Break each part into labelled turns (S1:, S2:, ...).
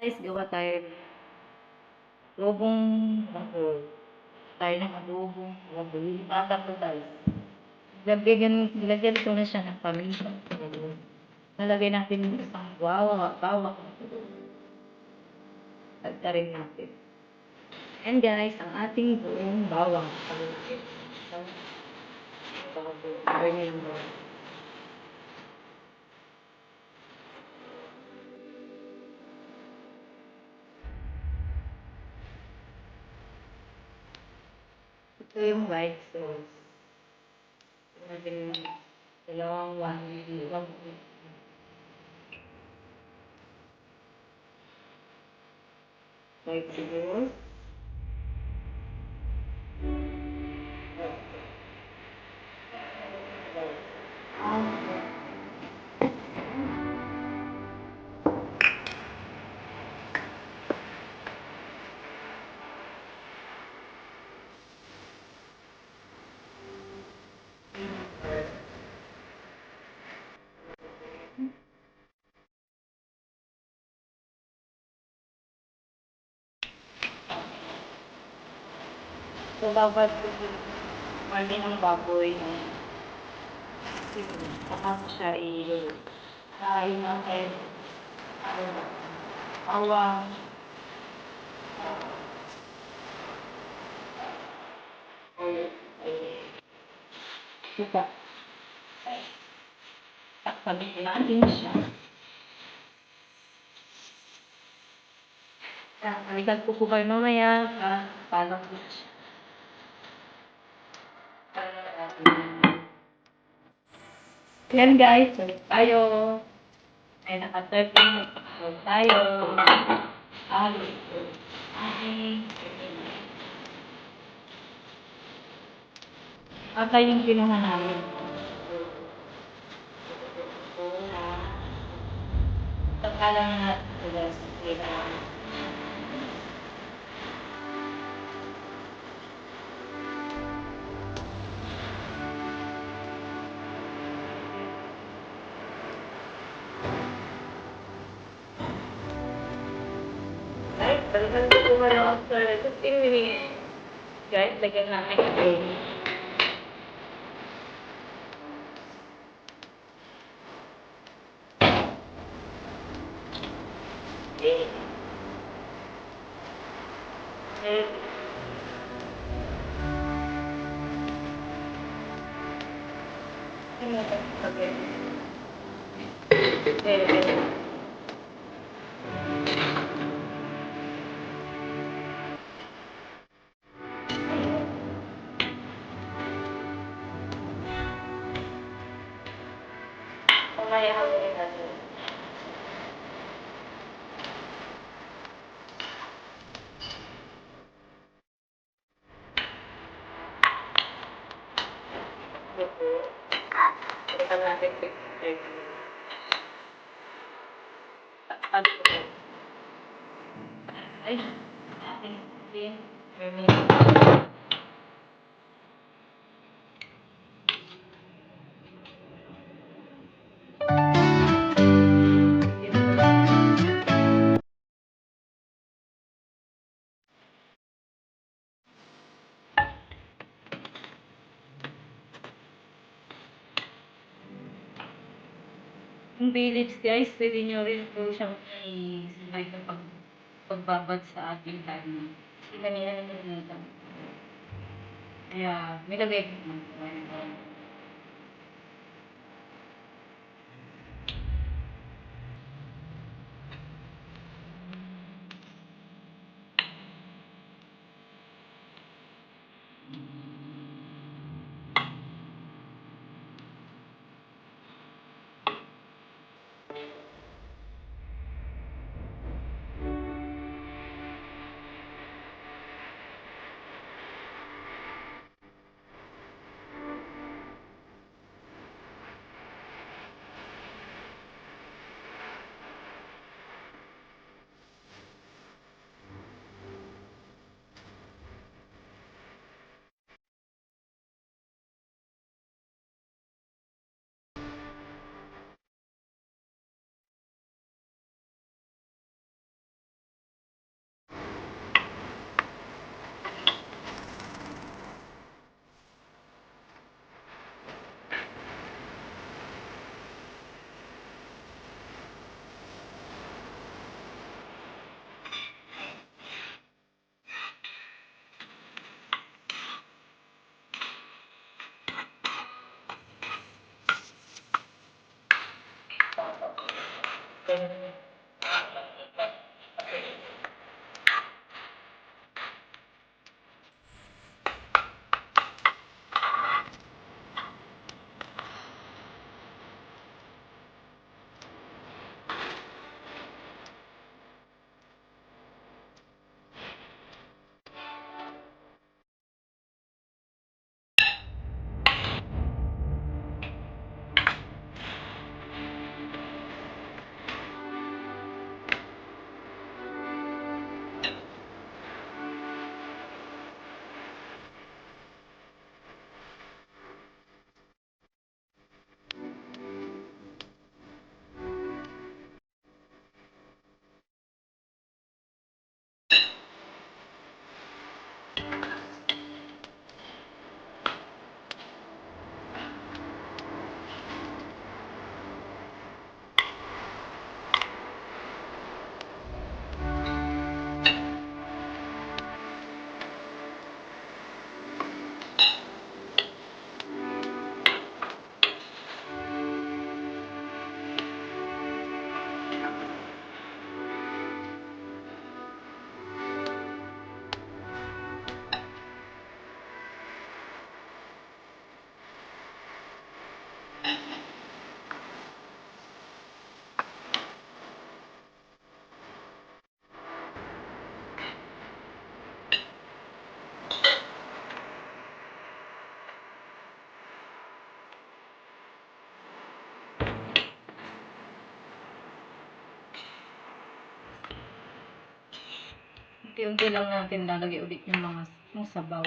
S1: Guys, gawa tayo lobong baboy. Tayo ng adobong baboy. Ipatak ko tayo. Lagyan ko na siya ng paminta. Nalagay natin yung isang bawang. Tagtarin natin. And guys, ang ating buong bawang. Ayun yung bawang. Ito yung white sauce. Natin dalawang white sauce. So, dapat marami ng baboy. Saka siya i-kain natin. Bawang. Suka. Takpan natin siya. Balikan ko kayo mamaya. Paano ko siya. Yan guys, balik tayo. Ay, naka-30 minutes. Balik tayo. Ata yung kinuha namin. Tanggalan na sila sa sila. Ay, talagang kukuha na after 15 minutes. Guys, lagyan namin ito. Mamaya hangin natin. Balikan natin 30. Ay, din. Yung village guys, pwede nyo rin po siyang i-sabay sa pagbabad sa ating time. Kasi kanina nalilita. Kaya, may lagay ko. unti-unti lang natin lalagay ulit yung sabaw.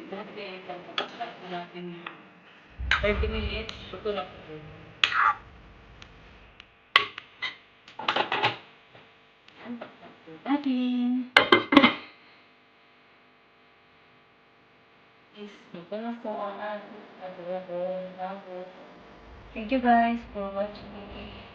S1: Dati, pagkakasap natin 30 minutes, luto na po. Atin. Is, luto na po ang ating adobo. Thank you guys for watching.